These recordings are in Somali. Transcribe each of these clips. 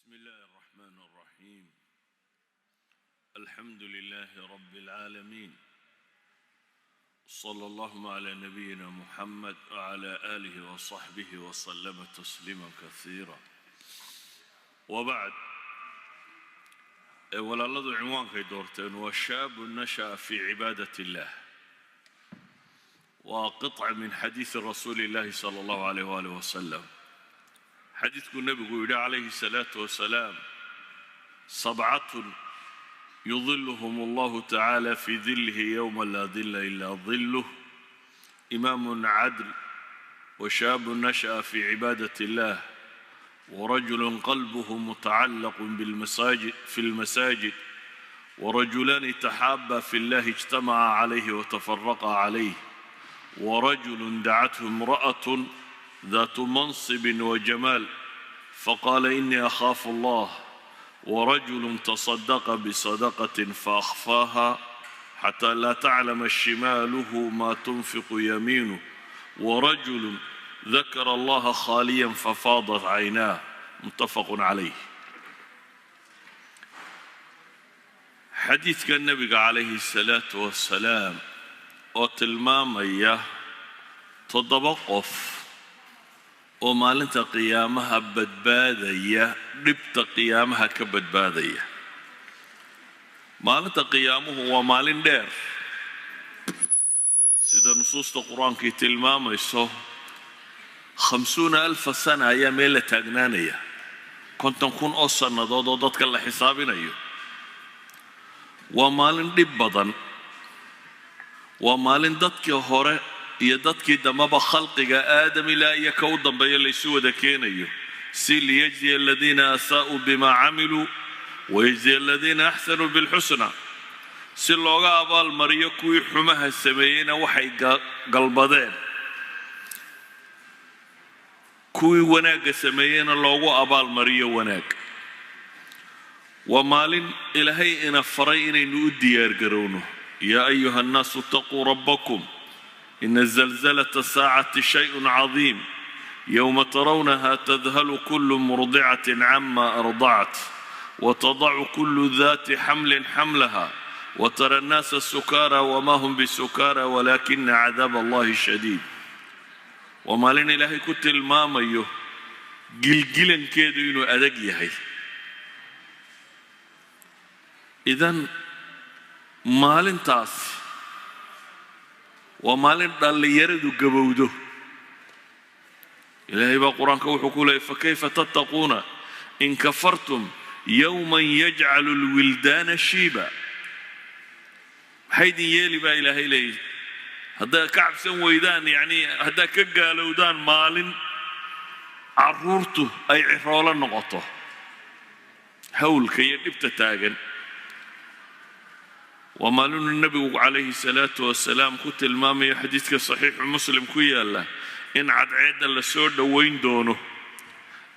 بسم الله الرحمن الرحيم. الحمد لله رب العالمين، صلى الله على نبينا محمد وعلى آله وصحبه وسلم تسليما كثيرا. وبعد، ولله عنوان كي دورتين وشاب نشأ في عبادة الله، وقطع من حديث رسول الله صلى الله عليه وآله وسلم. حديث النبي عليه الصلاة والسلام: 7 يظلهم الله تعالى في ظله يوم لا ظل إلا ظله: إمام عدل، وشاب نشأ في عبادة الله، ورجل قلبه متعلق في المساجد، ورجلان تحابا في الله اجتمعا عليه وتفرقا عليه، ورجل دعته امرأة ذات منصب وجمال فقال إني أخاف الله، ورجل تصدق بصدقة فأخفاها حتى لا تعلم شماله ما تنفق يمينه، ورجل ذكر الله خاليا ففاضت عيناه. متفق عليه. حديث النبي عليه الصلاة والسلام وتلمامية تضبقف ومالنتا قيامها بدبادية ربط قيامها كبدبادية. مالنتا قيامه هو مالين دير سيدا نصوص القرآن كي تلمام يسو 50,000 سنة أيام ميلة تاقنانية كنت نكون أصلا ضدك الله حسابنا أيو ومالين دبضا ومالين دتك هوري iyo dadkii damaba khalqiga aadam ilaa iyo ka u dambeeya laysu wada keenayo si liyajziya aladiina asaa'uu bimaa camiluu wayajziya aladiina axsanuu bilxusna, si looga abaalmariyo kuwii xumaha sameeyeyna waxay galbadeen, kuwii wanaagga sameeyeyna loogu abaalmariyo wanaag. waa maalin ilaahay ina faray inaynu u diyaargarowno: yaa ayuha annaasu ittaquu rabbakum إن زلزلة الساعة شيء عظيم يوم ترونها تذهل كل مرضعة عما أرضعت وتضع كل ذات حمل حملها وترى الناس سكارى وما هم بسكارى ولكن عذاب الله شديد. وما لن إلهي كنت الماميو جلجلا كيدو إنو أدقيهي. إذن مالن تاس ومالين داليردو قبودو. إلهي بقرآن كوحكولي: فكيف تتقون إن كفرتم يوما يجعل الولدان شيبا. حيدي يلي با إلهي لي هذا كعب سويدان، يعني هذا كقالودان مالين عرورته أي عفرالا نقطه هول كي يدبت تاغن. ومالون النبي عليه الصلاة والسلام كنت المامي حديث صحيح مسلم كويا الله إن عد عيدا لسود وين دونه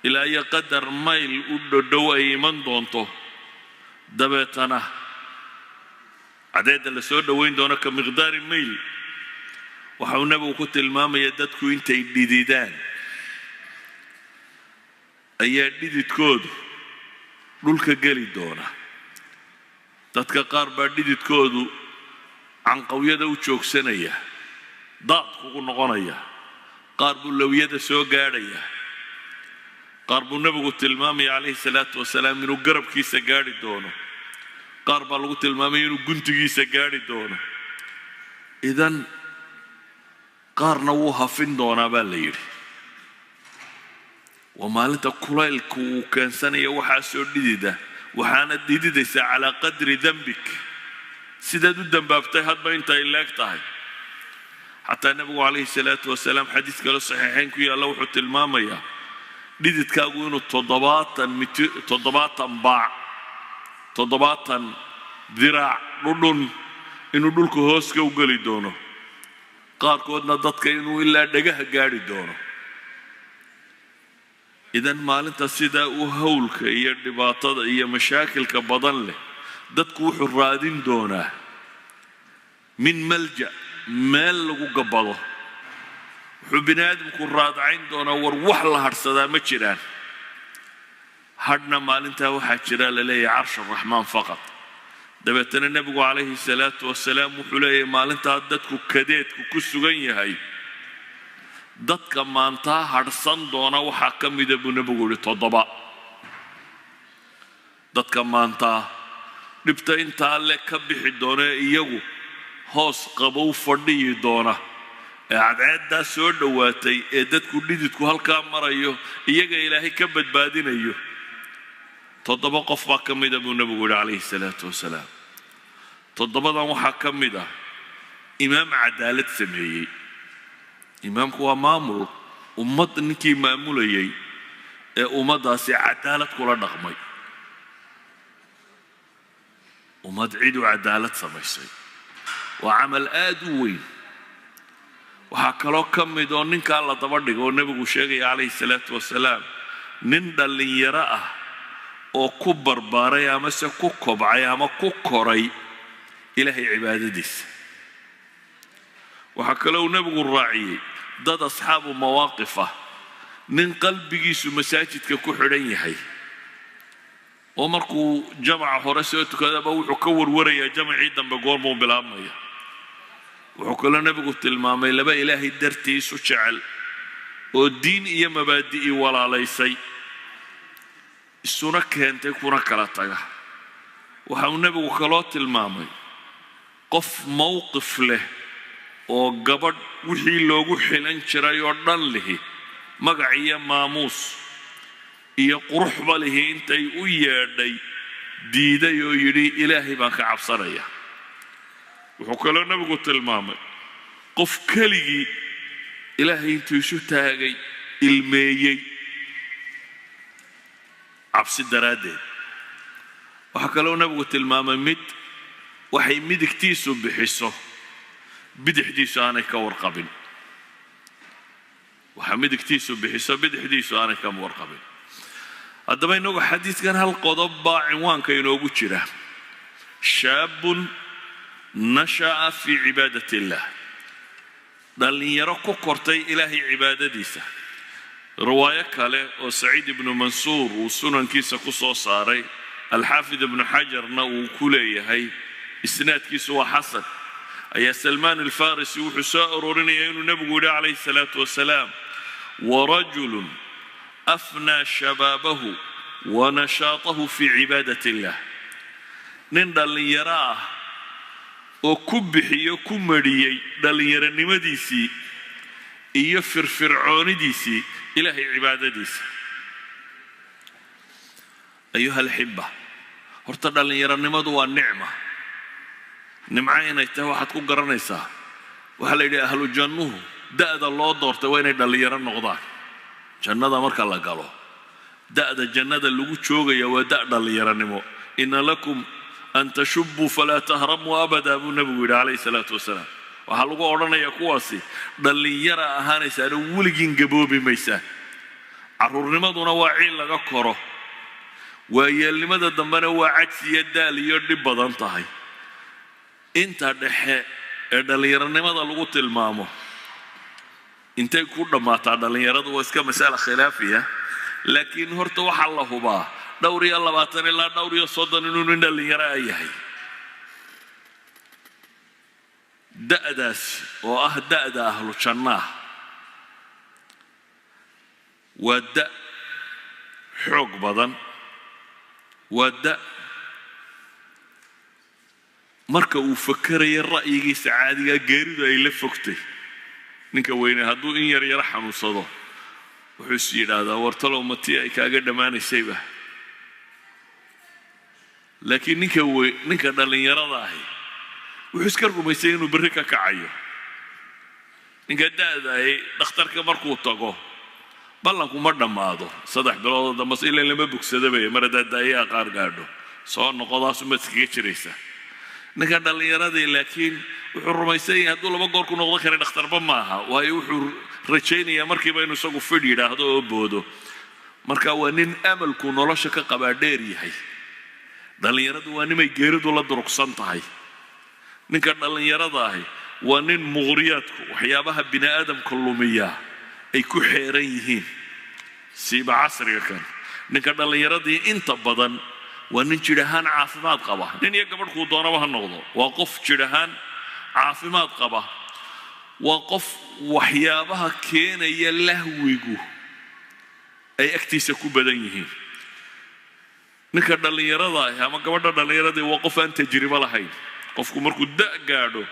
إلى أي قدر ميل أود دو أي من دونته دبتنا عديدا لسود وين دونه كمقدار ميل. وحاول النبي كنت المامي يدتكو انت يديدان أي يديد كود دولك قلي دونه. dadka qaar baa dhididkoodu canqawyada u joogsanaya, daad kugu noqonaya, qaar buu lawyada soo gaadhaya, qaar buu nabigu tilmaamaya calayhi salaatu wasalaam inuu garabkiisa gaadhi doono, qaar baa lagu tilmaamaya inuu guntigiisa gaadhi doono. idan qaarna wuu hafin doonaa baa la yidhi. waa maalinta kulaylku uu keensanaya waxaa soo dhidida, waxaana dididaysaa calaa qadri dambik, sidaad u dambaabtay hadba inta ay leeg tahay. xataa nabigu calayhi salaatu wasalaam xadiis kale saxiixayn ku yaalla wuxuu tilmaamayaa dhididkaagu inuu 70 baac 70 diraac dhudhun inuu dhulka hooska u geli doono, qaarkoodna dadka inuu ilaa dhagaha gaadhi doono. إذن مالنتا سيدا وهولك إيا دباطة إيا مشاكل كبضن له دادكو حرادين دونا من ملجأ مال لغو قبضه حبنا آدم كون رادعين دونا وروح لهرسدا مجران hadhna maalintaa waxaa jira la leeyahay carsh araxmaan faqad dabeetana nebigu calayhi salaatu wasalaam wuxuu leeyahay maalintaa dadku kadeedku ku sugan yahay dadka maantaa hadhsan doona waxaa ka mida buu nebigu yidhi 7 dadka maantaa dhibta intaa le ka bixi doona iyagu hoos qabow fadhiyi doona ee cadceeddaa soo dhowaatay ee dadku dhididku halkaa marayo iyaga ilaahay ka badbaadinayo 7 qof baa ka mida buu nebigu yidhi calayhi salaatu wasalaam 7dan waxaa ka mid ah imaam cadaalad sameeyey imaamku waa maamul ummad ninkii maamulayay ee ummaddaasi cadaalad kula dhaqmay ummad ciidu cadaalad samaysay waa camal aad u weyn waxaa kaloo ka mid oo ninkaa la daba dhigo oo nebigu sheegaya calayhi salaatu wasalaam nin dhallinyaro ah oo ku barbaaray amase ku kobcay ama ku koray ilaahay cibaadadiisa waxaa kaloo nebigu raaciyey dad asxaabu mawaaqif ah nin qalbigiisu masaajidka ku xidhan yahay oo markuu jamaca hore soo tukadaba wuxuu ka warwarayaa jamacii dambe goormuu bilaabmaya wuxuu kaloo nebigu tilmaamay 2 ilaahay dartiisu jecel oo diin iyo mabaadi'i walaalaysay isuna keentay kuna kala taga waxa uu nebigu kaloo tilmaamay qof mowqif leh oo gabadh wixii loogu xilan jiray oo dhan lihi magac iyo maamuus iyo quruxba lihi intay u yeedhay diiday oo yidhi ilaahay baan ka cabsanaya wuxuu kaloo nebigu tilmaamay qof keligii ilaahay intuu isu taagay ilmeeyey cabsi daraaddeed waxaa kaloo nebigu tilmaamay mid waxay midigtiisu bixiso bidixdiisu aanay ka warqabin waxa midigtiisu bixiso bidixdiisu aanay ka warqabin haddaba inagu xadiidkan hal qodob baa cinwaanka inoogu jira shaabun nasha'a fii cibaadati illah dhallinyaro ku kortay ilaahay cibaadadiisa riwaayo kale oo saciid ibnu mansuur uu sunankiisa ku soo saaray alxaafid ibnu xajarna uu ku leeyahay isnaadkiisu waa xasan ayaa salmaan alfarisi wuxuu soo aroorinayaa inuu nebigu yidhi calayhi salaatu wasalaam warajulun afnaa shabaabahu wanashaatahu fii cibaadati illah nin dhallinyaro ah oo ku bixiyo ku mariyey dhallinyaronimadiisii iyo firfircoonidiisii ilaahay cibaadadiisa ayuha alxiba horta dhallinyaronimadu waa nicma nimco inay tahay waxaad ku garanaysaa waxaa la yidhi ahlu jannuhu da'da loo doortay waa inay dhallinyaro noqdaan jannada marka la galo da'da jannada lagu joogaya waa da' dhallinyaronimo ina lakum an tashubbuu falaa tahramuu abada buu nebigu yidhi calayhi salaatu wasalaam waxaa lagu odhanayaa kuwaasi dhallinyara ahaanaysaana weligiin gaboobi maysaan carruurnimaduna waa ciil laga koro waayeelnimada dambena waa cajsi iyo daal iyo dhib badan tahay inta dhexe ee dhallinyaronimada lagu tilmaamo intay ku dhammaataa dhallinyaradu waa iska mas'ala khilaafiya laakiin horta waxaa la hubaa 22 ilaa 30 inuu nin dhallinyaro ah yahay da'daas oo ah da'da ahlu jannaah waa da' xoog badan waa da' marka uu fakaraya ra'yigiisa caadiga geeridu ay la fogtay ninka weyne hadduu in yar yara xanuunsado wuxuu is yidhaahdaa wartalow matii ay kaaga dhammaanaysayba laakiin ninka dhallinyarada ahi wuxuu iska rumaysay inuu berri ka kacayo ninka da'dahay dhakhtarka markuu tago ballanku ma dhammaado 3 bilood dambe ilaa lama bogsadabay mar haddaad daayaha qaar gaadho soo noqodaasu ma iskaga jiraysaa ninka dhallinyaradii laakiin wuxuu rumaysan yahay hadduu 2 goor ku noqdo kara dhakhtarba maaha waayo wuxuu rajaynayaa markiiba inuu isagu fidh yidhaahdo oo boodo marka waa nin amalku nolosha ka qabaa dheer yahay dhallinyaradu waa nimay geeridu la durugsan tahay ninka dhallinyarada ahi waa nin muqhriyaadku waxyaabaha bini aadamka lumiya ay ku xeeran yihiin siiba casriga kan ninka dhallinyaradii inta badan waa nin jidh ahaan caafimaad qaba nin iyo gabadh kuu doonaba ha noqdo waa qof jidh ahaan caafimaad qaba waa qof waxyaabaha keenaya lahwigu ay agtiisa ku badan yihiin ninka dhallinyarada ah ama gabadha dhallinyarada waa qof aan tajribo lahayn qofku markuu da' gaadho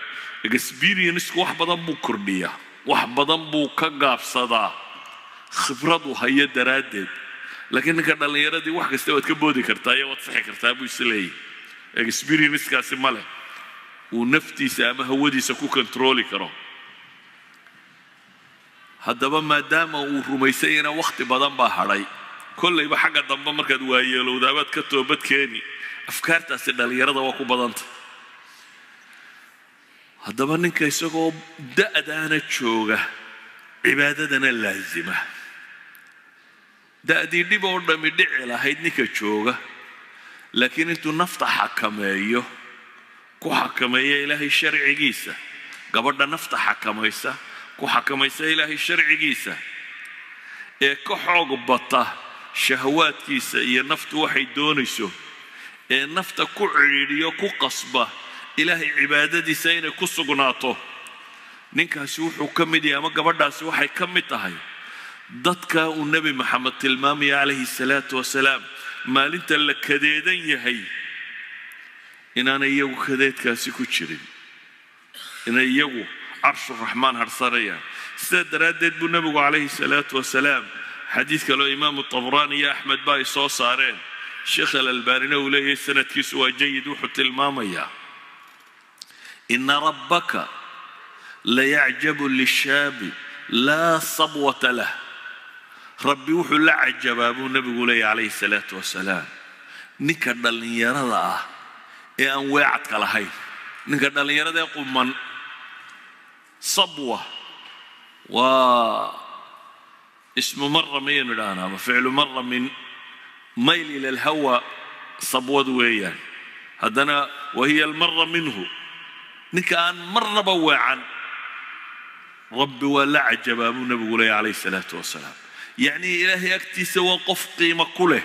experience wax badan buu kordhiyaa wax badan buu ka gaabsadaa khibradu haya daraaddeed laakiin ninka dhallinyaradii wax kasta waad ka boodi kartaa iyo waad saxi kartaa buu isleeyahay experience-kaasi ma leh uu naftiisa ama hawadiisa ku kontrooli karo haddaba maadaama uu rumaysay inaa wakhti badan baa hadhay kollayba xagga dambe markaad waayeelowdaabaad ka toobad keeni afkaartaasi dhallinyarada waa ku badanta haddaba ninka isagoo da'daana jooga cibaadadana laazima da'dii dhib oo dhammi dhici lahayd ninka jooga laakiin intuu nafta xakameeyo ku xakameeya ilaahay sharcigiisa gabadha nafta xakamaysa ku xakamaysa ilaahay sharcigiisa ee ka xoog bata shahawaadkiisa iyo naftu waxay doonayso ee nafta ku cidhiidhiyo ku qasba ilaahay cibaadadiisa inay ku sugnaato ninkaasi wuxuu ka mid yahay ama gabadhaasi waxay ka mid tahay dadka uu nebi maxamed tilmaamaya calayhi salaatu wasalaam maalinta la kadeedan yahay inaanay iyagu kadeedkaasi ku jirin inay iyagu carshu raxmaan harsanayaan sidaa daraaddeed buu nebigu calayhi salaatu wasalaam xadiid kaloo imaamu tabraani iyo axmed ba ay soo saareen sheekh alalbaanina uu leeyahay sanadkiisu waa jayid wuxuu tilmaamayaa ina rabbaka layacjabu lishaabi laa sabwata lah rabbi wuxuu la cajabaa buu nebigu leeyahy calayhi salaatu wasalaam ninka dhallinyarada ah ee aan weecadka lahayn ninka dhallinyarada ee quman sabwa waa ismu mara mayaynu idhahnaa ama ficlu mara min mayl ila alhawa sabwad weeyaan haddana wahiya almara minhu ninka aan marnaba weecan rabbi waa la cajabaa buu nebigu leeyahy calayhi salaatu wasalaam yacni ilaahay agtiisa waa qof qiimo ku leh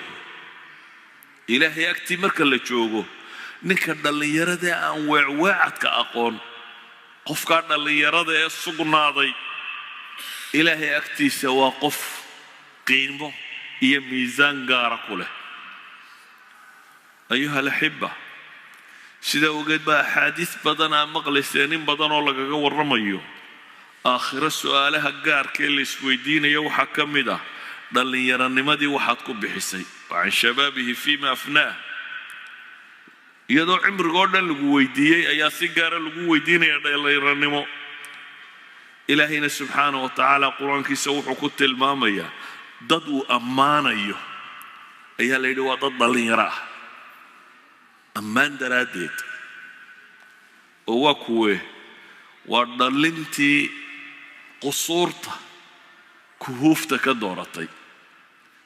ilaahay agtii marka la joogo ninka dhallinyarada aan weecweecadka aqoon qofkaa dhallinyarada ee sugnaaday ilaahay agtiisa waa qof qiimo iyo miisaan gaara ku leh ayuha alaxiba sidaa ogeed baa axaadiis badan aa maqlayseen in badan oo lagaga warramayo aakhiro su'aalaha gaarkee la isweydiinayo waxaa ka mid ah dhallinyaranimadii waxaad ku bixisay wa can shabaabihi fiima afnaah iyadoo cimrigoo dhan lagu weydiiyey ayaa si gaara lagu weydiinaya dhallinyaranimo ilaahayna subxaanahu wa tacaala qur-aankiisa wuxuu ku tilmaamayaa dad uu ammaanayo ayaa la yidhi waa dad dhallinyaro ah ammaan daraaddeed oo waa kuwe waa dhallintii qusuurta kuhuufta ka dooratay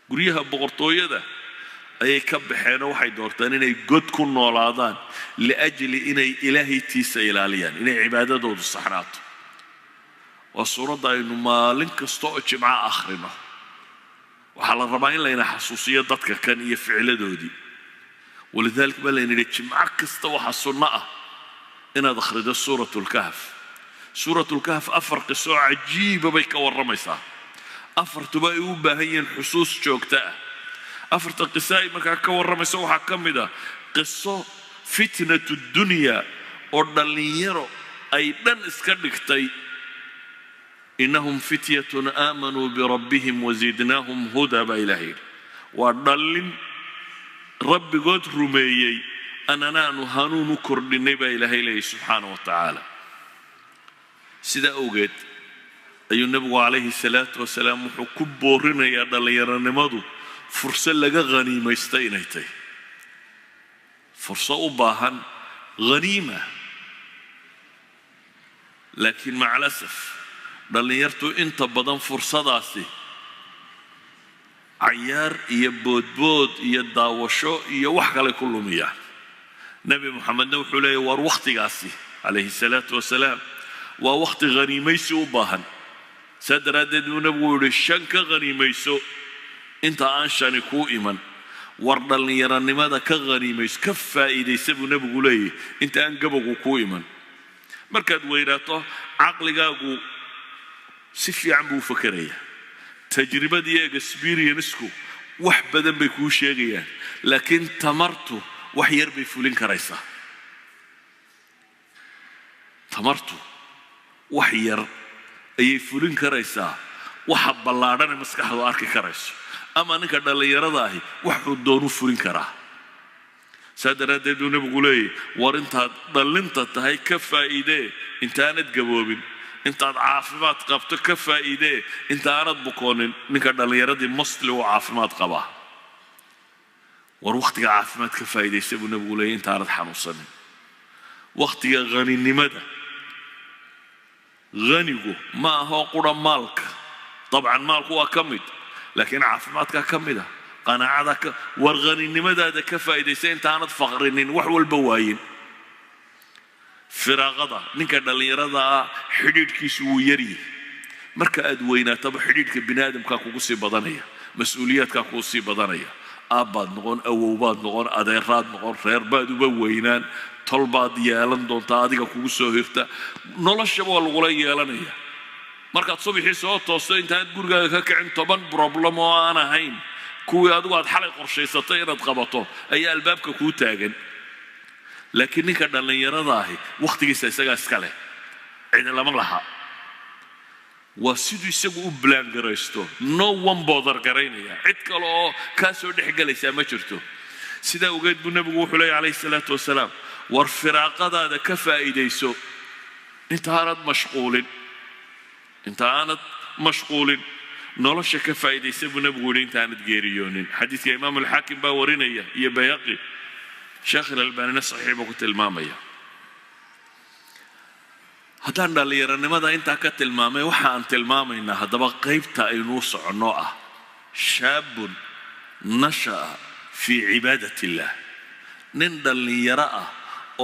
guryaha boqortooyada ayay ka baxeen oo waxay doortaan inay god ku noolaadaan liajli inay ilaahaytiisa ilaaliyaan inay cibaadadoodu saxnaato waa suuradda aynu maalin kasta oo jimco akhrino waxaa la rabaa in layna xasuusiyo dadka kan iyo ficladoodii walidaalika baa layna yidhi jimco kasta waxaa sunno ah inaad akhrido suurat lkahf suurat lkahf 4 qiso cajiiba bay ka warramaysaa afartuba ay u baahan yihiin xusuus joogta ah afarta qiso ay markaa ka warramayso waxaa ka mid ah qiso fitnatu dunya oo dhallinyaro ay dhan iska dhigtay innahum fityatun aamanuu birabbihim wazidnaahum hudaa baa ilaahay yidhi waa dhallin rabbigood rumeeyey annanaanu hanuun u kordhinnay baa ilaahay leeyahy subxaanahu wa tacaala sidaa awgeed ayuu nebigu calayhi salaatu wasalaam wuxuu ku boorinayaa dhallinyaronimadu fursad laga haniimaysta inay tahay fursad u baahan haniima laakiin maca alasaf dhallinyartu inta badan fursadaasi cayaar iyo boodbood iyo daawasho iyo wax kale ku lumiyaan nebi moxamedna wuxuu leeyahy war wakhtigaasi calayhi salaatu wasalaam waa wakhti haniimaysi u baahan saa daraaddeed buu nebigu yihi 5 ka haniimayso inta aan shani kuu iman war dhallinyaranimada ka haniimayso ka faa'iidaysa buu nebigu leeyahay inta aan gabogu kuu iman markaad weynaato caqligaagu si fiican buu fakarayaa tajribadii iyo experience-ku wax badan bay kuu sheegayaan laakiin tamartu wax yar bay fulin karaysaa tamartu wax yar ayay fulin karaysaa waxa ballaadhan maskaxdu arki karayso ama ninka dhallinyarada ahi wuxuu doonu fulin karaa saadaradeed uu nabigu leeyahay war intaad dhallinta tahay ka faa'iidee intaanad gaboobin intaad caafimaad qabto ka faa'iidee intaanad bukoonin ninka dhallinyaradii muslim oo caafimaad qaba war waqtiga caafimaad ka faa'iideysa buu nabigu leeyahay intaanad xanuunsanin waqtiga qaninimada غنيغو ما هو قرا مالك طبعا مالك هو كمد لكن عافماتك كمده قناعتك والغني نمدا كفايديسين تانت فقرين وحول بواين فراغدا نينكا دليردا خديدكيسو يري marka aad weynaato xidhiidhka bini'aadamka kugu sii badanaya mas'uuliyadka kugu sii badanaya aabbaad noqon awowbaad noqon adeeraad noqon reer baad uba weynaan tolbaad yeelan doonta adiga kugu soo hirta nolosha waa lagu yeelanaya markaad subaxii soo toosto intaad gurigaaga ka kicin 10 problem oo aan ahayn kuwii adigu aad xalay qorshaysatay inaad qabato ayaa albaabka ku taagan laakiin ninka dhalinyarada ahi waqtigiisa isaga iska leh cid lama laha وسيدو يسقو بلان غريستو no one bother غرينيا عد كلو كاسو دخغليسا ما جرتو سيدا اوغيد بو نبي وحلي عليه الصلاه والسلام ورفراقدا كفايديسو انت عانت مشغول نولش كفايديسو بو نبي ولي انت عانت غيريونين حديث امام الحاكم با ورينيا يا بياقي شيخ الألباني صحيح بقول الماميه haddaan dhallinyaranimada intaa ka tilmaamay waxaan tilmaamaynaa haddaba qaybta aynuu soconno ah shaabun nasha'a fii cibaadati illaah nin dhallinyaro ah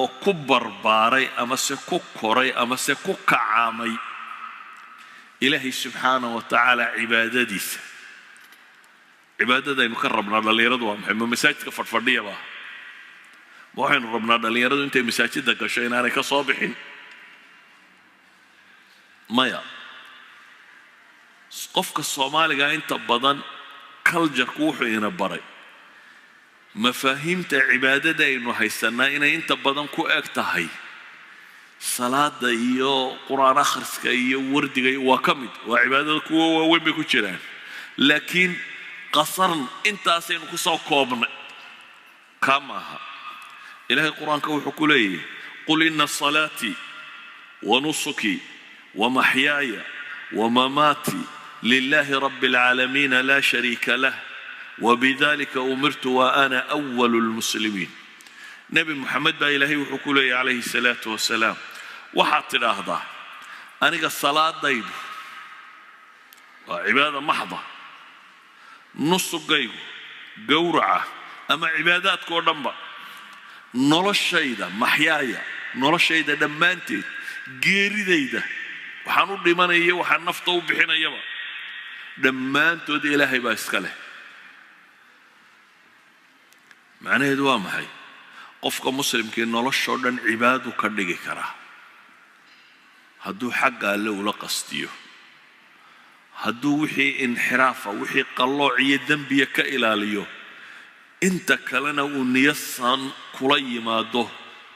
oo ku barbaaray amase ku koray amase ku kacaamay ilaahay subxaanahu wa tacaala cibaadadiisa cibaadadaynu ka rabnaa dhallinyaradu waa maxay ma masaajidka fadhfadhiyaba ma waxaynu rabnaa dhallinyaradu intay masaajidda gasho inaanay ka soo bixin maya qofka Soomaaliga inta badan culture-ku wuxuu ina baray mafaahiimta cibaadada aynu haysanaa inay inta badan ku eg tahay salaada iyo quraan akhriska iyo wardiga waa kamid waa cibaadada kuwa waaweyn bay ku jiraan laakiin qasarn intaasaynu ku soo koobnay kamaha ilaahay quraanka wuxuu ku leeyahay qul inna salati wa nusuki ومحياي ومماتي لله رب العالمين لا شريك له وبذلك أمرت وأنا أول المسلمين نبي محمد با إلهي وحكولي عليه الصلاة والسلام وحط الأهضاء أنا الصلاة ضيب وعبادة محضة نص قيب قورعة أما عبادات كورنبا نور الشيدة محياي نور الشيدة دمانتي قيري ديده waxaan u dhimanayay waxaan nafta u bixinayaba dhammaantood ilaahay baa iska leh macnaheedu waa maxay qofka muslimkii nolosha oo dhan cibaado ka dhigi kara hadduu xagga alle ula qastiyo hadduu wixii inxiraafa wixii qallooc iyo dembiya ka ilaaliyo inta kalena uu niyasan kula yimaado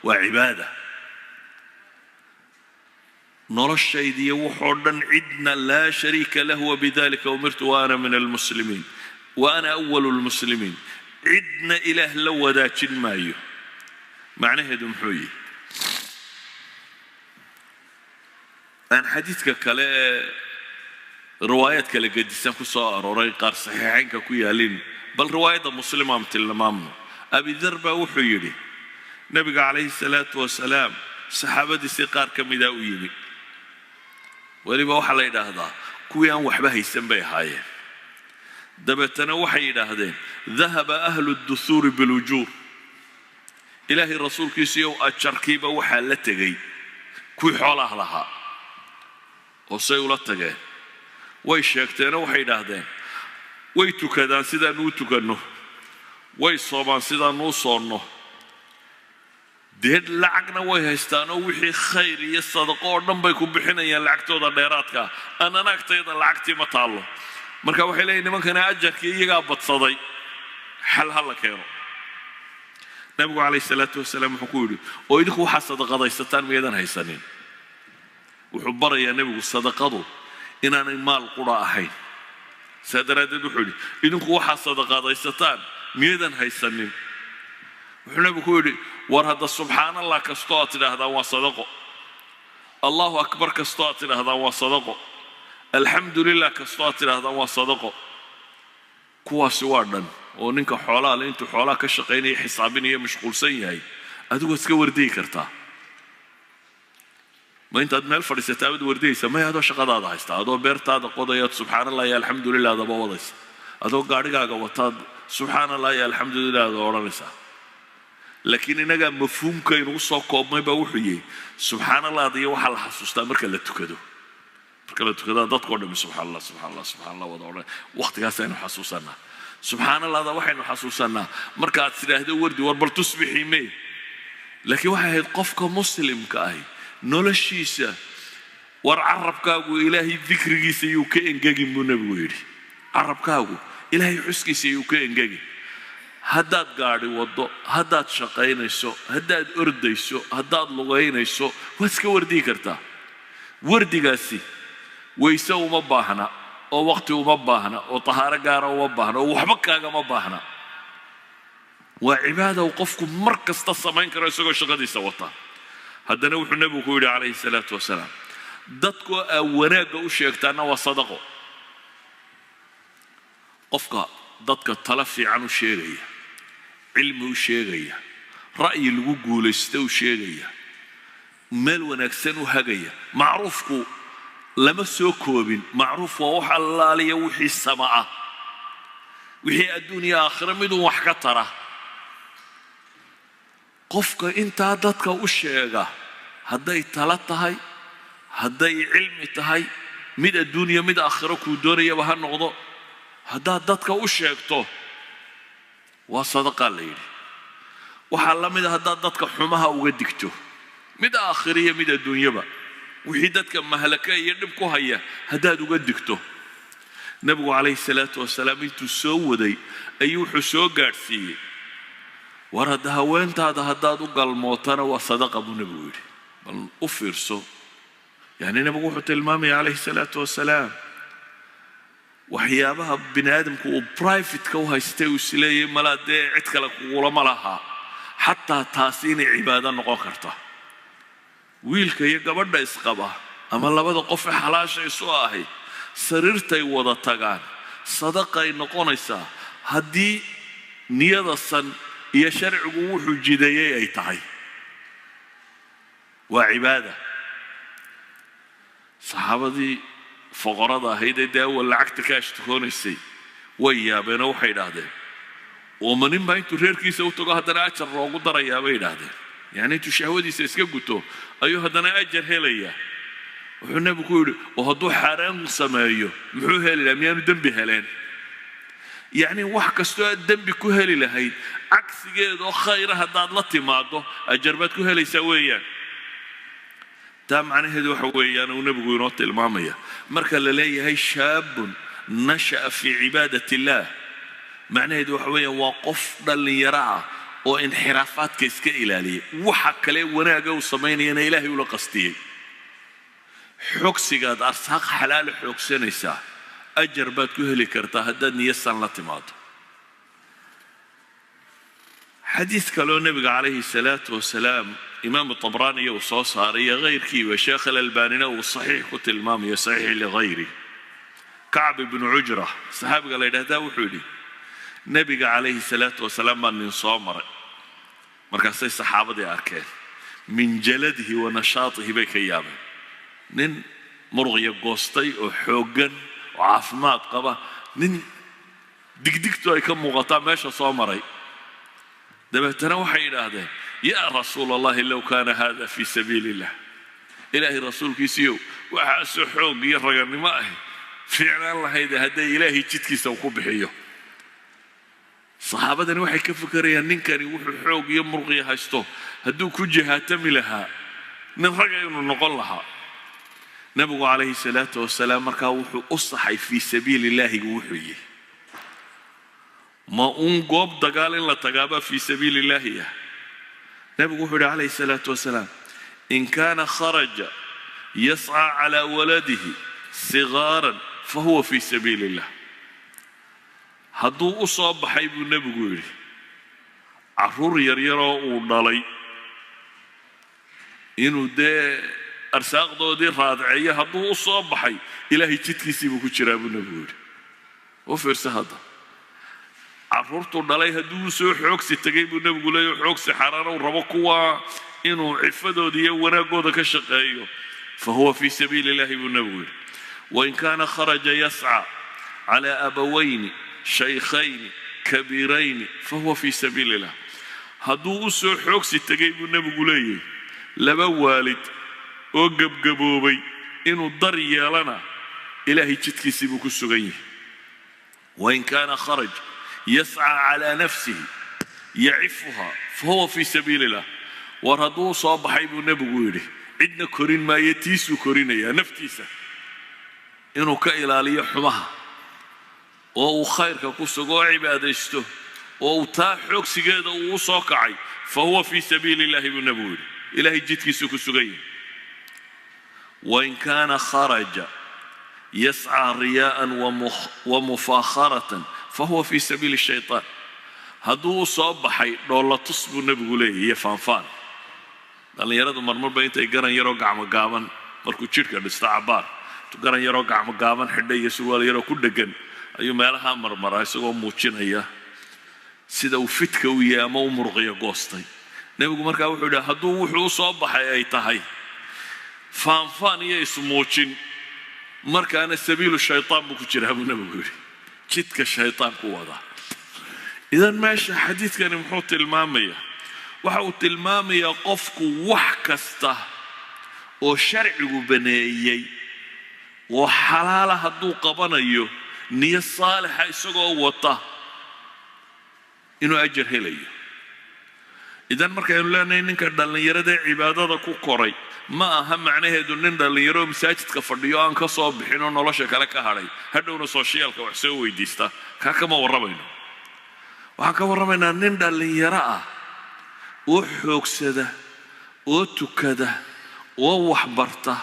waa cibaada نرشيدي وحودا عدنا لا شريك له وبذلك أمرت وأنا من المسلمين وأنا أول المسلمين عدنا إله لو ذات مايو معناه دمحوي أن حديثك كلا روايات كلا قد يسمكوا صار وريقار صحيحين كويالين بل رواية مسلمة متلمام أبي ذربة وحيري نبي عليه الصلاة والسلام صحابة استقار كمدا ويبي waliba waxa la yiraahdaa kuwii aan waxba haysan bay haayeen dabeetana waxay yiraahdeen dhahaba ahlu ad-duthur bil ujur ilaahi rasuulkiisa ajarkiiba waxa la tagay kuwii xoolaha lahaa oo say ula tageen way sheegteen waxay yiraahdeen way tukadaan sidaan u tukanno way soomaan sidaan u soonno dee lacagna way haystaan oo wixii khayr iyo sadaqo oo dhan bay ku bixinayaan lacagtooda dheeraadka anana agtayda lacagtii ma taalo marka waxay leeyihiin nimankana ajarkii iyagaa badsaday xal hala keeno nabigu calayhi salaatu wasalaam wuxuu ku yidhi oo idinku waxaa sadaqadaysataan miyadan haysanin wuxuu barayaa nabigu sadaqadu inaanay maal qura ahayn saa daraaddeed wuxuu yidhi idinku waxaa sadaqadaysataan miyadan haysanin wuxuu nabigu ku yidhi war hadda subxaan allah kastoo aad tidhaahdaan waa sadaqo allahu akbar kastoo aad tidhaahdaan waa sadaqo alxamdu lilah kastoo aad tidhaahdaan waa sadaqo kuwaasi waa dhan oo ninka xoolaha le intuu xoolaha ka shaqaynaya xisaabinaya mashquulsan yahay adigu iska wardiyi kartaa ma intaad meel fadhiisata abad wardiyaysa may adoo shaqadaada haysta adoo beertaada qodayaad subxaan allah iyo alxamdu lilah adaba wadaysa adoo gaadhigaaga wataad subxaan allah iyo alxamdu lilah ada odhanaysaa laakiin inagaa mafhuumka inugu soo koobmay baa wuxuu yihi subxaan allah adiyo waxaa la xasuustaa marka la tukado dadkoo dhami subxaan allah subxaan allah subxaan allah wada odhan waqtigaasaynu xasuusanaa subxaan allahda waxaynu xasuusanaa markaad tidhaahdo wardi war bal tusbixii mee laakiin waxay ahayd qofka muslimka ahi noloshiisa war carabkaagu ilaahay dikrigiisa yuu ka engegin buu nabigu yidhi carabkaagu ilaahay xuskiisa yuu ka engegin haddaad gaadhi waddo haddaad shaqaynayso haddaad ordayso haddaad lugaynayso waad iska wardiyi kartaa wardigaasi wayse uma baahna oo waqti uma baahna oo tahaaro gaara uma baahna oo waxba kaagama baahna waa cibaada uu qofku mar kasta samayn karo isagoo shaqadiisa wata haddana wuxuu nabigu ku yidhi calayhi salaatu wasalaam dadku aa wanaagga u sheegtaana waa sadaqo qofka dadka tala fiican u sheegaya cilmi u sheegaya ra'yi lagu guulaysta u sheegaya meel wanaagsan u hagaya macruufku lama soo koobin macruuf waa wax allaaliya wixii sama'a wixii adduuniya aakhira miduu wax ka tara qofka intaa dadka u sheega hadday tala tahay hadday cilmi tahay mid adduuniya mid aakhira kuu doonayaba ha noqdo haddaad dadka u sheegto waa sadaqaa la yidhi waxaa la mid a haddaad dadka xumaha uga digto mid aakhiriya mid adduunyaba wixii dadka mahlaka iyo dhib ku haya haddaad uga digto nabigu calayhi salaatu wasalaam intuu soo waday ayuu wuxuu soo gaadhsiiyey war hadda haweentaada haddaad u galmootana waa sadaqa buu nabigu yidhi bal u fiirso yani nabigu wuxuu tilmaamaya calayhi salaatu wasalaam waxyaabaha bini aadamku uu privateka u haystay uu isleeyay malaa dee cid kale kugulama laha xataa taasi inay cibaado noqon karta wiilka iyo gabadha isqaba ama labada qof ee xalaasha isu ahay sariirtay wada tagaan sadaqay noqonaysaa haddii niyada san iyo sharcigu wuxuu jideeyay ay tahay waa cibaada saxaabadii foqorada ahayd ee dee awal lacagta ka ashtakoonaysay way yaabeenoo waxay idhaahdeen ooma nin baa intuu reerkiisa u tago haddana ajar loogu darayaa bay idhaahdeen yani intuu shahwadiisa iska guto ayuu haddana ajar helayaa wuxuu nabigu ku yidhi oo hadduu xaaraan sameeyo muxuu heli lahaa miyaanu dembi heleen yacni wax kastoo aad dembi ku heli lahayd cagsigeedoo khayra haddaad la timaado ajar baad ku helaysaa weeyaan taa macnaheedu waxa weeyaan uu nabigu inoo tilmaamaya marka la leeyahay shaabun nasha'a fii cibaadati illaah macnaheedu waxa weeyaan waa qof dhallinyaro ah oo inxiraafaadka iska ilaaliyay waxa kale wanaaga uu samaynayana ilaahay ula qastiyey xogsigaad arsaaq xalaala xoogsanaysaa ajar baad ku heli kartaa haddaad niyasan la timaado xadiis kaloo nabiga calayhi salaatu wasalaam imaam tabraani uu soo saaray iyo ghayrkiiba sheekh alalbaanina uu saxiix ku tilmaamayo saxiix ligayri kacb ibnu cujra saxaabiga la yidhahdaa wuxuu yidhi nabiga calayhi salaatu wasalaam baa nin soo maray markaasay saxaabadii arkeen min jaladihi wa nashaatihi bay ka yaabeen nin muruqya goostay oo xooggan oo caafimaad qaba nin digdigtu ay ka muuqataa meesha soo maray dabeetana waxay yidhaahdeen yaa rasuula allahi low kaana hada fii sabiili illah ilaahay rasuulkiisiiyow waxaasoo xoog iyo raganimo ahi fiicnaan lahayd hadday ilaahay jidkiisa ku bixiyo. saxaabadani waxay ka fikrayaan ninkani wuxuu xoog iyo murqiya haysto hadduu ku jihaatami lahaa nin rag inuu noqon lahaa. nabigu calayhi salaatu wasalaam markaa wuxuu u saxay fii sabiili illaahi wuxuu yihi ma goob dagaal in la tagaaba fii sabiili illaahi ah. nabigu wuxuu yihi calayhi salaatu wasalaam in kaana kharaja yascaa calaa waladihi sigaaran fahuwa fii sabiili illah. hadduu u soo baxay buu nebigu yidhi carruur yaryaroo uu dhalay inuu dee arsaaqdoodii raadceeyo hadduu u soo baxay ilaahay jidkiisii buu ku jiraa buu nebigu yidhi. u fiirsa hadda carruurtuu dhalay hadduu u soo xoogsi tegay buu nebigu leeyahy xoogsi xaraana uu rabo kuwa inuu cifadooda iyo wanaaggooda ka shaqeeyo fahuwa fii sabiili illahi buu nebigu yidhi. wain kaana kharaja yascaa calaa abawayni shaykhayni kabiirayni fahuwa fii sabiili illah. hadduu u soo xoogsi tegay buu nebigu leeyahy laba waalid oo gebgaboobay inuu dar yeelana ilaahay jidkiisii buu ku sugan yahay. wain kaana kharaj yascaa calaa nafsihi yacifuha fahuwa fii sabiili illah. war hadduu soo baxay buu nebigu yidhi cidna korin maayo tiisuu korinayaa naftiisa inuu ka ilaaliyo xumaha oo uu khayrka ku sugo oo cibaadaysto oo uu taa xoogsigeeda uu u soo kacay fahuwa fii sabiili illahi buu nebigu yidhi ilaahay jidkiisuu ku sugan yahay. wain kaana kharaja yascaa riyaa'an wamufaakharatan fahuwa fii sabiili shaytaan. hadduu u soo baxay dhoolatus buu nebigu leeyahy iyo faanfaan. dhallinyaradu marmarba intay garan yaroo gacmo gaaban markuu jidhka dhisto cabbaar garan yaroo gacmo gaaban xidha iyo surwaal yaroo ku dheggan ayuu meelaha marmaraa isagoo muujinaya sida uu fidka u yahay ama u murqiyo goostay. nebigu markaa wuxuu yidhi hadduu wuxuu u soo baxay ay tahay faanfaan iyo ismuujin markaana sabiilu shaytaan buu ku jiraa buu nebigu yidhi jidka shaytaanku wadaa. idan meesha xadiidkani muxuu tilmaamayaa waxa uu tilmaamayaa qofku wax kasta oo sharcigu baneeyey oo xalaala hadduu qabanayo niyo saalixa isagoo wata inuu ajar helayo. idan markaynu leenahay ninka dhallinyarada cibaadada ku koray ma aha macnaheedu nin dhallinyaro masaajidka fadhiyo aan ka soo bixin oo nolosha kale ka hadhay hadhowna soshiyaalka wax soo weydiista kaa kama warramayno. waxaan ka warramaynaa nin dhallinyaro ah oo xoogsada oo tukada oo waxbarta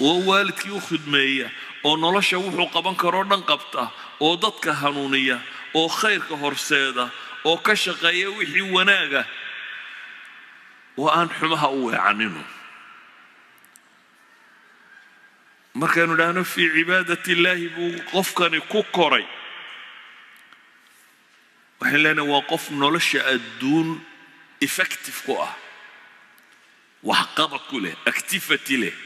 oo waalidkii u khidmeeya oo nolosha wuxuu qaban karoo dhan qabta oo dadka hanuuniya oo khayrka horseeda oo ka shaqeeya wixii wanaaga oo aan xumaha u weecanino. markaynu idhaahno fii cibaadati illaahi buu qofkani ku koray waxaan leenahay waa qof nolosha adduun effective ku ah waxqabad ku leh activity leh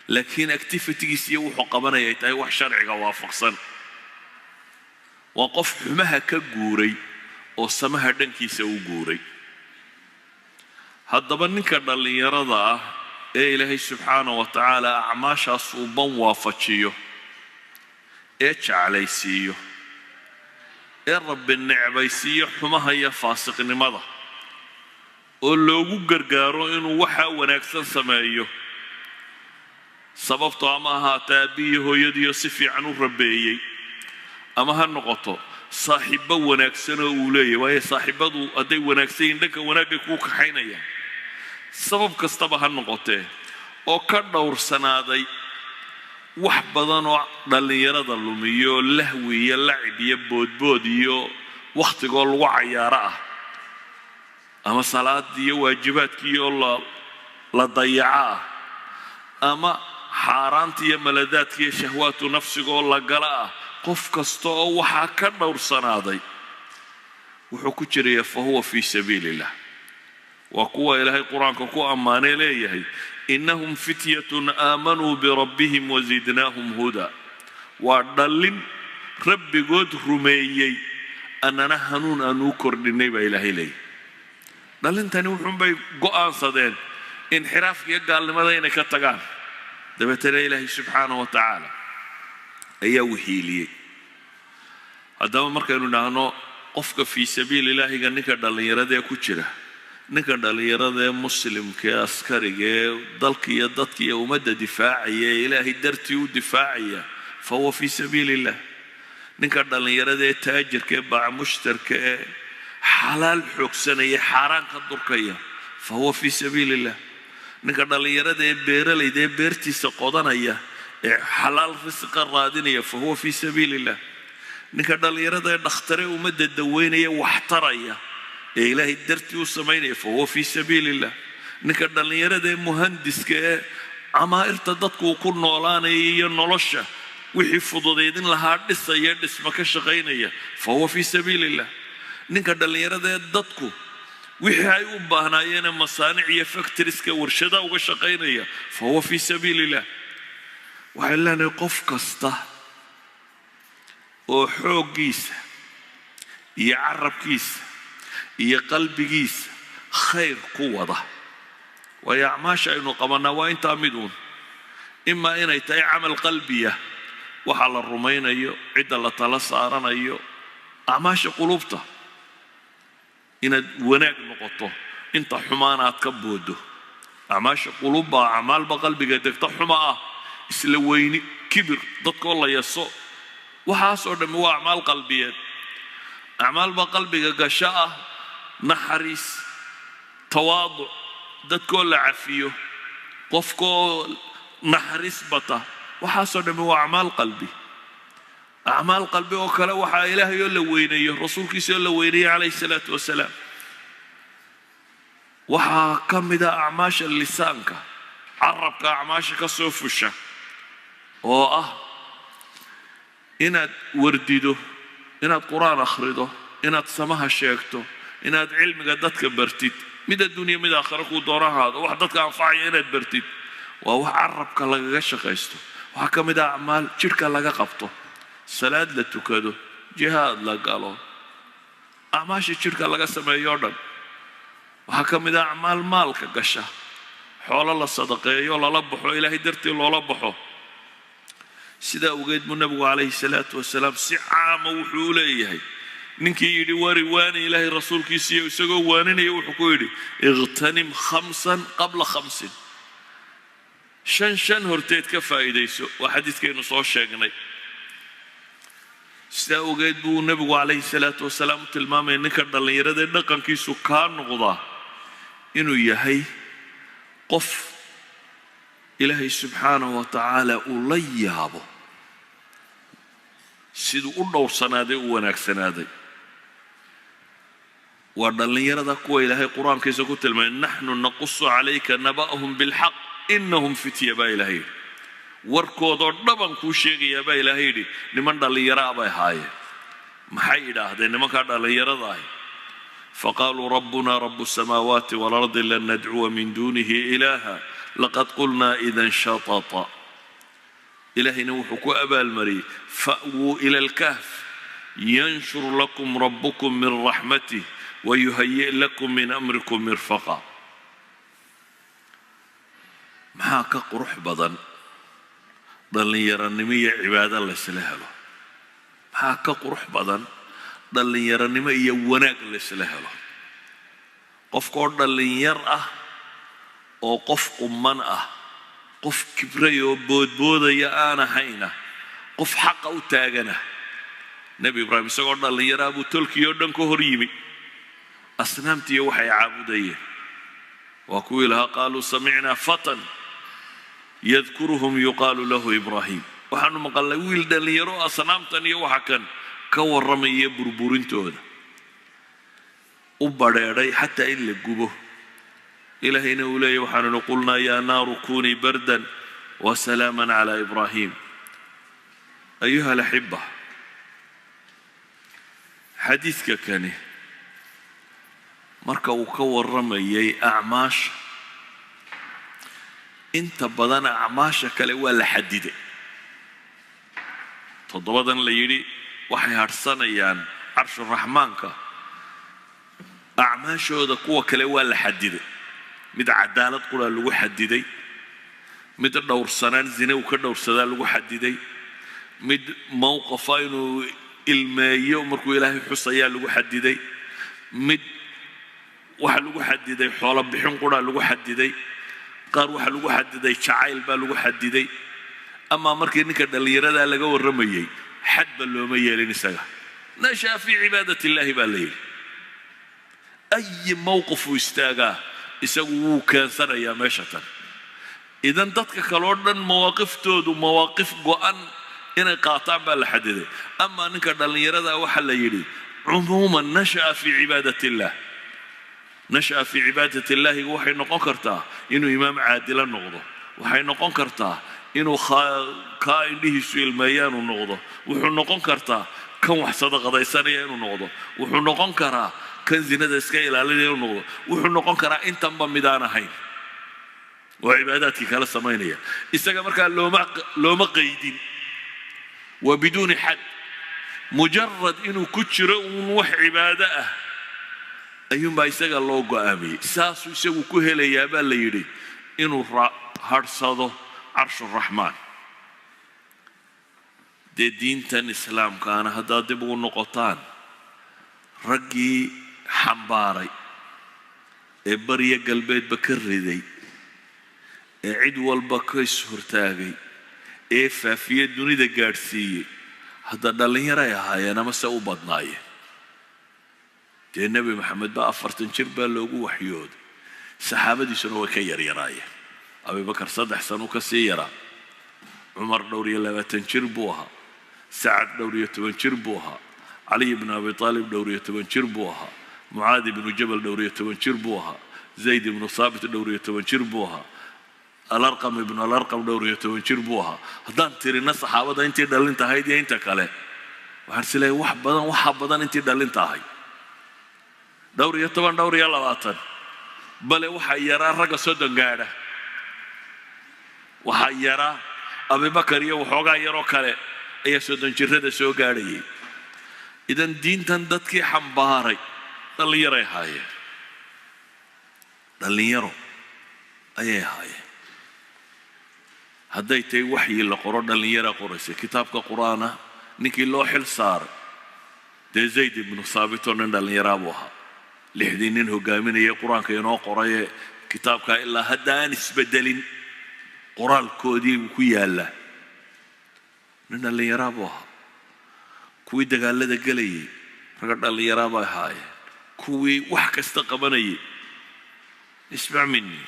laakiin activitygiisiyo wuxuu qabanaya ay tahay wax sharciga waafaqsan. waa qof xumaha ka guuray oo samaha dhankiisa u guuray. haddaba ninka dhallinyarada ah ee ilaahay subxaanahu wa tacaala acmaashaas uu ban waafajiyo ee jeclaysiiyo ee rabbi necbaysiiyo xumaha iyo faasiqnimada oo loogu gargaaro inuu waxaa wanaagsan sameeyo sababtoo ama ahaata aabbiyo hooyadiiyo si fiican u rabeeyey ama ha noqoto saaxiibbo wanaagsan oo uu leeyahay waayo saaxiibbadu hadday wanaagsan yihiin dhanka wanaagay kuu kaxaynayaan sabab kastaba ha noqotee oo ka dhowrsanaaday wax badan oo dhallinyarada lumiyo lahwi iyo lacib iyo boodbood iyo wakhtigoo lagu cayaaro ah ama salaadii iyo waajibaadkii oo la dayaco ah ama xaaraanta iyo maladaadka iyo shahwaatu nafsiga oo la gala ah qof kasta oo waxaa ka dhowrsanaaday wuxuu ku jirayaa fahuwa fii sabiili illah. waa kuwa ilaahay qur-aanka ku ammaanay leeyahay innahum fityatun aamanuu birabbihim wazidnaahum huda. waa dhallin rabbigood rumeeyey annana hanuun aanuu kordhinay baa ilaahay leeyahay. dhallintani wuxuunbay go'aansadeen inxiraafka iyo gaalnimada inay ka tagaan dabeetana ilaahay subxaanahu wa tacaala ayaa wihiiliyey. haddaba markaynu dhahno qofka fii sabiili ilaahiga ninka dhallinyarada ee ku jira, ninka dhallinyarada ee muslimka ee askariga ee dalka iyo dadka iyo ummadda difaacaya ee ilaahay dartii u difaacaya, fahuwa fii sabiili illah. ninka dhallinyarada ee taajirka ee baaca mushtarka ee xalaal xoogsanaya xaaraan ka durkaya, fahuwa fii sabiili illah. ninka dhallinyarada ee beeralayda ee beertiisa qodanaya ee xalaal risqa raadinaya, fahuwa fii sabiili illah. ninka dhallinyarada ee dhakhtare ummadda daweynaya wax taraya ee ilaahay dartii u samaynaya, fahuwa fii sabiili illah. ninka dhallinyarada ee muhandiska ee camaa'irta dadku uu ku noolaanaya iyo nolosha wixii fududaydin lahaa dhisaya dhisma ka shaqaynaya, fahuwa fii sabiili illah. ninka dhallinyarada ee dadku wixii ay u baahnaayeenee masaanic iyo factoriska warshada uga shaqaynaya, fahuwa fii sabiili illah. waxaan leenahay qof kasta oo xooggiisa iyo carabkiisa iyo qalbigiisa khayr ku wada, waayo acmaasha aynu qabannaa waa intaa mid uun. imaa inay tahay camal qalbiya, waxa la rumaynayo, cidda la tala saaranayo, acmaasha qulubta inaad wanaag noqoto, inta xumaan aad ka boodo. acmaasha qulubba acmaalba qalbiga degta xuma ah, isla weyni, kibir, dadkoo la yaso, waxaasoo dhammi waa acmaal qalbiyeed. acmaalba qalbiga gasho ah naxariis, tawaaduc, dadkoo la cafiyo, qofkoo naxariis bata, waxaasoo dhammi waa acmaal qalbi. acmaal qalbi oo kale waxaa ilaahay oo la weynayo, rasuulkiisa oo la weynayo calayhi salaatu wasalaam. waxaa ka mid ah acmaasha lisaanka, carabka acmaasha ka soo fusha, oo ah inaad wardido, inaad qur-aan akhrido, inaad samaha sheegto, inaad cilmiga dadka bartid, mid adduunya mid aakhira kuu doonahaado, wax dadka anfacaya inaad bartid. waa wax carabka lagaga shaqaysto. waxaa ka mid ah acmaal jidhka laga qabto, salaad la tukado, jihaad la galo, acmaasha jidhka laga sameeyo o dhan. waxaa ka mid ah acmaal maalka gasha, xoolo la sadaqeeyo, lala baxo, ilaahay dartii loola baxo. sidaa ogeed buu nabigu calayhi salaatu wasalaam si caama wuxuu u leeyahay ninkii yidhi wari waani ilaahay rasuulkiisiiyo isagoo waaninaya wuxuu ku yidhi iqtanim 5 qabla 5. 5 horteed ka faa'iidayso. waa xadiidkaynu soo sheegnay. sidaa ogeed buu nabigu calayhi salaatu wasalaam u tilmaamaya ninka dhallinyarada ee dhaqankiisu kaa noqdaa inuu yahay qof ilaahay subxaanahu wa tacaala uu la yaabo siduu u dhowrsanaaday u wanaagsanaaday. waa dhallinyarada kuwa ilaahay qur-aankiisa ku tilmaamay naxnu naqusu calayka naba'ahum bilxaq inahum fitya baa ilaahay yidhi. warkoodoo dhaban kuu sheegayaa baa ilaahay yidhi niman dhallinyaraa bay ahaayeen. maxay idhaahdeen nimankaa dhallinyarada ahi? faqaaluu rabbuna rabu samaawaati waalardi lan nadcuwa min duunihi ilaaha laqad qulnaa idan shatata. ilaahayna wuxuu ku abaalmariyey fa'wuu ila alkahf yanshur lakum rabbukum min raxmatih wayuhayi' lakum min amrikum mirfaqa. maxaa ka qurux badan dhallinyaranimo iyo cibaado laysla helo? maxaa ka qurux badan dhallinyaranimo iyo wanaag laysla helo? qofkoo dhallinyar ah oo qof qumman ah, qof kibray oo boodboodaya aan ahayna, qof xaqa u taagana. nebi ibraahim isagoo dhallinyaraa buu tolkii oo dhan ka hor yimi, asnaamtiiyo waxay caabudayeen. waa kuwii lahaa qaaluu samicnaa fatan yadkuruhum yuqaalu lahu ibraahim. waxaanu maqalnay wiil dhallinyaro asnaamtan iyo waxa kan ka warramaya burburintooda, u badheedhay xataa in la gubo. ilaahayna uu leeyahy waxaanunu qulnaa yaa naaru kunii bardan wa salaaman calaa ibraahim. ayuha alaxiba, xadiidka kani marka uu ka warramayay acmaasha, inta badan acmaasha kale waa la xadiday. 7 la yidhi waxay hadhsanayaan carshuraxmaanka, acmaashooda kuwa kale waa la xadiday. mid cadaalad quraa lagu xadiday, mid dhowrsanaan zina uu ka dhowrsadaa lagu xadiday, mid mowqafa inuu ilmeeyo markuu ilaahay xusayaa lagu xadiday mid waxa lagu xadiday xoolo bixin qura lagu xadiday qaar waxa lagu xadiday jacayl baa lagu xadiday ama markii ninka dhalinyarada laga waramayay xad ba looma yeelin isaga nasha fi cibaadati illaahi baa leeyahay ay mowqif istaaga isagu wuu keensanaya meesha tan idan dadka kale oo dhan mawaaqiftoodu mawaaqif go'an inay qaataan baa la xadiday ama ninka dhalinyarada waxa la yidhi cumuuman nasha fi cibaadati illah nasha fi cibaadati illah waxay noqon kartaa inuu imaam caadil noqdo waxay noqon kartaa inuu ka indhihiisu ilmeeyaan uu noqdo wuxuu noqon kartaa kan wax sadaqadaysanaya inuu noqdo wuxuu noqon karaa kan zinada iska ilaalinaya inuu noqdo wuxuu noqon karaa intanba midaan ahayn oo cibaadaadkii kala samaynaya isaga markaa looma qaydin وبدون حد مجرد إنه كتير ونوح عبادة أيوم بايساق الله قامي ساسو يسوي كهلا يا بالليري إنه هرصده عرش الرحمن دي دين تن إسلام كان هذا دبو نقطان رجي حمباري إبرية قلبيت بكردي عيد والبكيس هرتاقي ففي الدنيا دقارسية هذا دلني رأيها أنا مسا وبضناية النبي محمد بقى فرتن شربا لوجو وحيود صحابة دي سنوا كير يرايه أبي بكر صدح سنو كسيرا عمر دوري لما تنشربوها سعد دوري تنشربوها علي بن أبي طالب دوري تنشربوها معاذ بن جبل دوري تنشربوها زيد بن ثابت دوري تنشربوها الأرقم ابن الأرقم دوري تنشربوها هذان ترينا صحابة أنت دلين تهايدي أنت كله وهرسله واحد بدن أنت دلين تهاي دوري طبعا دوري الله واتن بل وحيرا رجع صدق قاعدة وحيرا أبي بكر يوحوجا يروكله أي صدق جرد سو قاعدة إذا دين تندتك حمباري دلين يرى هاي دلين يرو أيه هاي هديتي وحي القرآن اللي يرى قريسة كتاب القرآن نكي لوح صار ده زيد بن ثابت اللي يرى أبوها لحدين هو قامين يا قرآن كينو قرية كتابك إلا هدان اسبدلين قرآن كودي وكوي الله من اللي يرى أبوها كوي دقال دقالي فقط اللي يرى أبوها هاي كوي وحك استقبني اسمع مني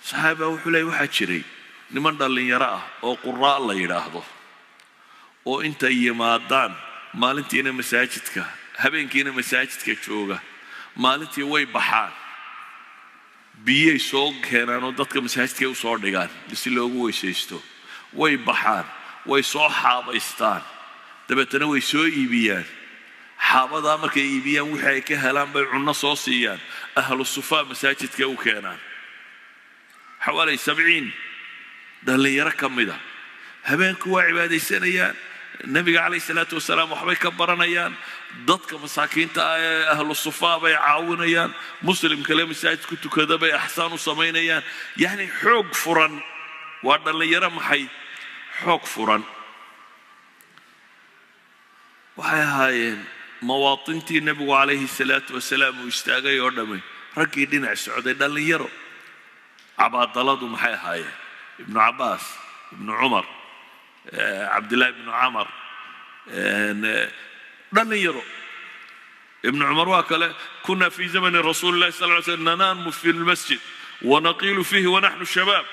صحابة وحلي واحد شري نمن اللي يراه أو قراء الله يراهضه أو أنت يمادان مالنتينا مساجدك هبينكينا مساجدك شوقة مالنتي وي بحان بيه سوق هنا نودتك مساجدك وصور دقان لسلوغو ويسيستو وي بحان وي سو حابة استان دبتنا وي سو إيبيان حابة دامك إيبيان وحي كهلان بيعنا صوصيان أهل الصفاء مساجدك وكينان حوالي 70 دلين يركم مدا هبينك وعبادي سنيان النبي عليه الصلاة والسلام وحبي كبرنيان ضدك مساكين أهل الصفاء بيعاونيان مسلم كلام ساعد كنت كذا بإحسان وصمينيان يعني حق فرن ودلين يرم حي حق فرن وهاي مواطنتي النبي عليه الصلاة والسلام ويستاغي يردمي ركي دين السعودية دلين يرم عباد الله محي هاي ابن عباس ابن عمر عبد الله بن عمر لن يروا ابن عمر واكله كنا في زمن رسول الله صلى الله عليه وسلم ننام في المسجد ونقيل فيه ونحن الشباب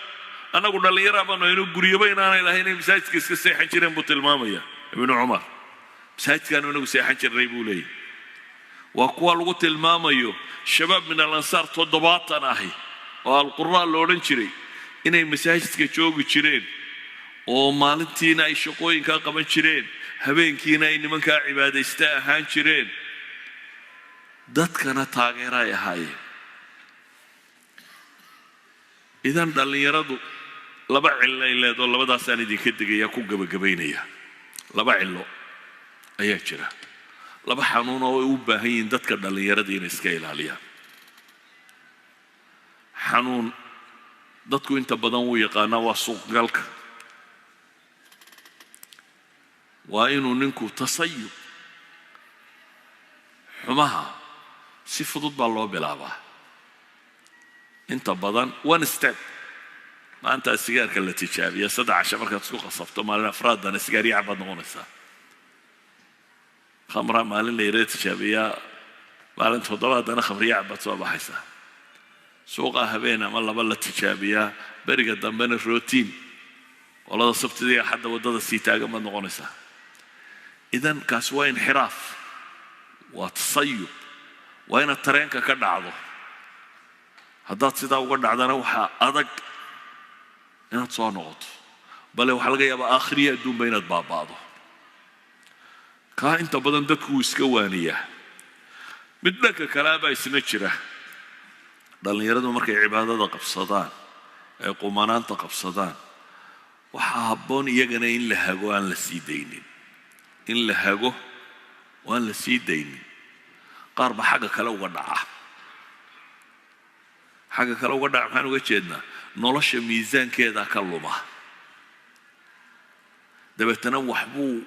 أنا قلنا لي يرى بأنه ينقري بيننا إلى هنا مساجد كيس سيحن شرين بطل مامية ابن عمر مساجد كانوا ينقري سيحن شرين لي وقوال قلت المامية الشباب من الأنصار تضباطنا هي والقراء لورن شري إنه مساجد كشوق شرين oo maalintiina ay shaqooyinka qaban jireen habeenkiina ay nimanka cibaadaysta ahaan jireen dadkana taageeray ahaayeen idan dhalinyaradu laba cillay leedo labadaas aan idin ka digaya ku gabagabeynaya laba cillo ayaa jira laba xanuun oo ay u baahan yihiin dadka dhalinyarada inay iska ilaaliyaan xanuun dadku inta badan uu yaqaana waa suuq galka وإنه ننكو تصيب حماها سفضت بالله بلعبه انت بدن one step ما أنت السجار كالتي تشابه يا 16 مركز سوق صفته مال الأفراد أنا سجاري عبد نغنسها خمرة مال اللي يريد تشابه يا مال أنت فضلات أنا خمرية عبد صوب حيسها سوقها بينا ما الله بلا تشابه يا برجع دمبنا الروتين والله صفت دي حد ودد السيتاج ما نغنسها إذن كسوة انحراف وتصيب وين الترين ككرد عضو هذا سيدا وقرد عضنا وح أدق إنها تصور نقط بل لو حلقة يبقى آخرية دون بين بعضه كا أنت بدن دكوس كوانية بدك كلامه يسنجره دل يردوا مركي عبادة قبصدان قمانان تقبصدان وحابون يجنا إن لهجوا أن لسيدين إن لهجوا وأن لسيدين قارب حاجة كلو قدعة حاجة كلو قدعة ما نوجدنا نلاش ميزان كذا كلمة ده بتنوح بو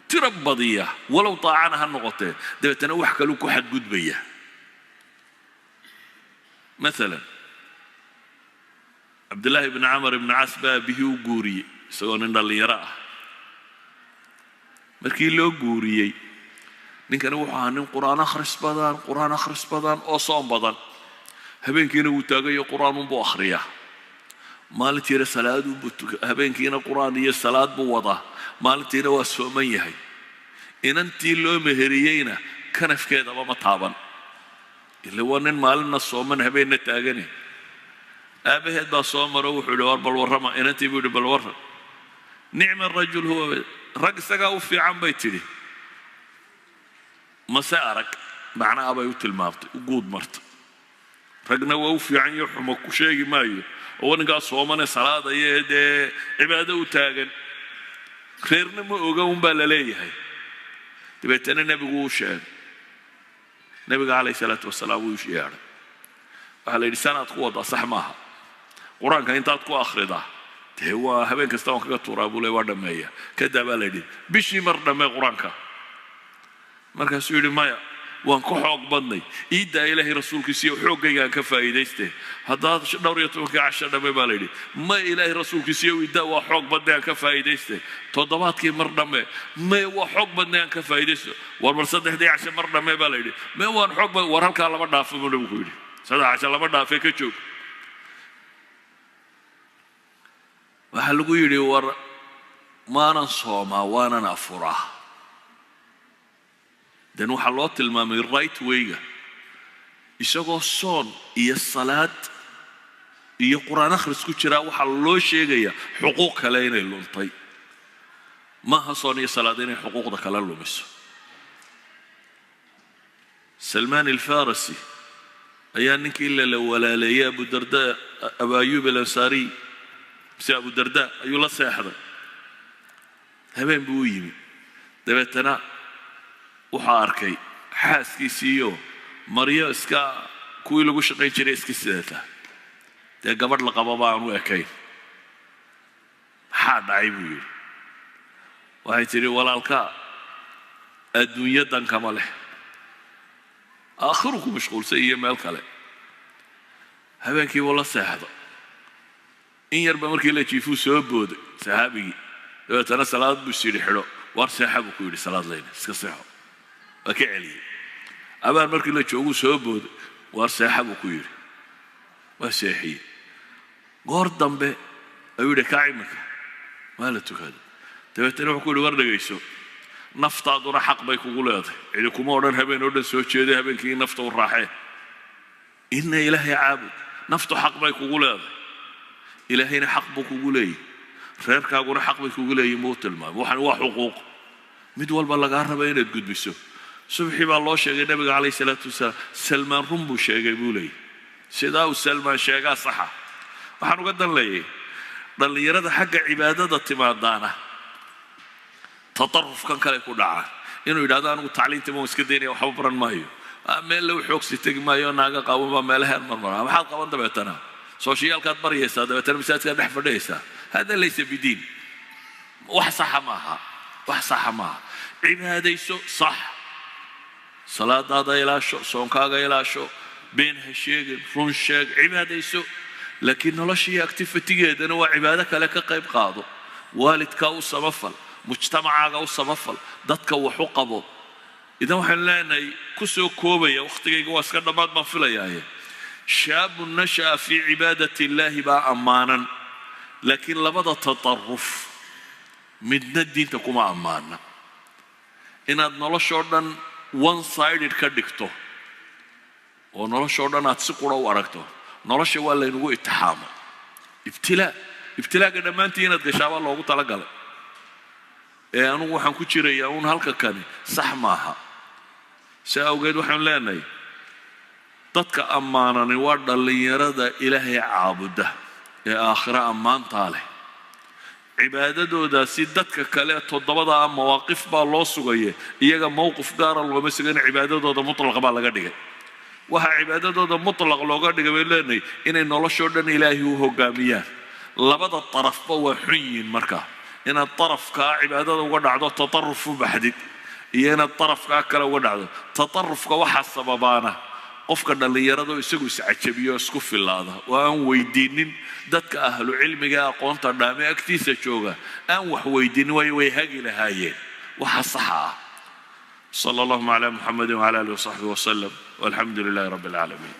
تربضية ولو طاعنها النقطة ده بتنوح كلوك واحد جود بيه مثلا عبد الله بن عمرو بن عاص به وجوري سواء اللي يراه مركي له جوري ninkan wuxuu ahaa nin quraan akhris badan oo soom badan habeenkiina uu taagayo quraan uu akhriyaa maalintiina salaad uu habeenkiina quraan iyo salaad buu wadaa maalintiina waa sooman yahay inantii loo meheriyayna kanafkeeda ma taaban illa waa nin maalina sooman habeenna taagani aabaheed baa soo maro wuxuu yidhi war bal warrama inantii buu yidhi bal warram nicma rajul huwa rag isagaa u fiican bay tidhi مسارك معناه أبى يوتل مارت وجود مرت رجنا ووفي عن يحرم كشيء مايو ونقص صومنا صلاة يهدي عبادة وتاجن خيرنا ما أجاهم بالليل هاي تبتنا النبي وشان النبي عليه الصلاة والسلام وشيار على لسانة قوة صح معها قرآن كان تقوى آخرها هو هبين كستان كتورا بوله ودمية كذا بالدي بيشي مرة ما قرآن كا markaasuu yidhi maya waan ku xoog badnay iidaa ilaahay rasuulkiisiiyo xoogaygaan ka faa'iidaystay haddaad 12 casho dhamme baa layidhi ma ilaahay rasuulkiisiiyo iidaa waa xoog badnay aan ka faa'iidaystay toddobaadkii mar dhamme ma waa xoog badnay aan ka faa'iidaysto war mar 3 casho mar dhamme baa layidhi ma waan xoog badnay war halkaa lama dhaafo buu nabigu yidhi 3 casho lama dhaafay ka joog waxaa lagu yidhi war maanan soomaa waanan afuraa dan waxaa loo tilmaamay right way-ga isagoo soon iyo salaad iyo quraan akhris ku jira waxaa loo sheegayaa xuquuq kale inay luntay maaha soon iyo salaad inay xuquuqda kale lumiso Salman al-Farisi ayaa ninkii la walaaleeyay Abu Darda Abu Ayyub al-Ansari si Abu Darda ayuu la seexday habeen buu yimi dabeetana waxaa arkay xaaskiisiiyo Mariya iska kuwii lagu shaqayn jiray iska sidata dee gabadh la qabo baan u ekayn maxaa dhacay buu yidhi waxay tiri walaalka adduunyadan kama leh aakhiru ku mashquulsan iyo meel kale habeenkii wuu la seexdo in yarba markii la jiifuu soo booday saxaabigii dabeetana salaad buu yidhi xidho war seexa buu ku yidhi salaad leyna iska seexo وكعلي أبان مركي لا جوجو سوبود وارساحة بكوير وساحي قردم به أيوة كعيمك ما لا تكاد تبتني بقول ورد جيسو نفط دور حق بيك وقولات يعني كمورن هبين ورد سوتش ده هبين كي نفط والراحة إن إلهي عابد نفط حق بيك وقولات إلهينا حق بك وقولي خير كأقول حق بيك وقولي يموت الماء وحن وحقوق مدول بلغارها بين تقول بيسو صبحي بالله شيء النبي عليه الصلاة والسلام سلمان رمبو شيء يقولي سيدا وسلمان شيء صحة وحنو قدر لي ضل يرد حق عبادة تمادانا تطرف كان كله كدعاء إنه إذا أنا وتعليم تمو مسكديني وحبرا مايو أميل لو حوكسي تجمعيو ناقة قوم مالها المرة ما حد قوم دبتنا سوشيال كاتبر يسا دبتنا مسات كان نحفر يسا هذا ليس بدين وحصح معها wax sax ma cibaadayso sax salaadaada ilaasho soonkaaga ilaasho been ha sheegin run sheeg cibaadayso laakiin noloshii activity-geedana waa cibaado kale ka qayb qaado waalidka u samafal mujtamacaaga u samafal dadka wax u qabo idan waxaan leenahay ku soo koobaya waqtigayga waa iska dhammaad baan filayaaye shaabu nasha'a fii cibaadati illaahi baa ammaanan laakiin labada tatarruf midna diinta kuma ammaana inaad noloshoo dhan one sided ka dhigto oo noloshoo dhan aad si qura u aragto nolosha waa laynagu itixaamo ibtilaaga dhammaantii inaad gashaabaa loogu talagalay ee anugu waxaan ku jirayaa uun halka kani sax maaha saa awgeed waxaan leenahay dadka ammaanani waa dhallinyarada ilaahay caabuda ee aakhira ammaantaa leh cibaadadoodaasi dadka kale toddobada mawaaqif baa loo sugaya iyaga mowqif gaara looma sugana cibaadadooda mutlaq baa laga dhigay waxa cibaadadooda mutlaq looga dhigay bay leenahay inay noloshoo dhan ilaahay u hoggaamiyaan labada tarafba waa xun yihiin markaa inaad tarafkaa cibaadada uga dhacdo tatarruf u baxdid iyo inaad tarafkaa kale uga dhacdo tatarrufka waxaa sababaana qofka dhallinyarado isagu iscajabiyo isku filaada oo aan weydiinin dadka ahlu cilmiga aqoonta dhaame agtiisa jooga aan wax weydiinin way hagi lahaayeen waxa sax ah صلى الله على محمد وعلى آله وصحبه وسلم والحمد لله رب العالمين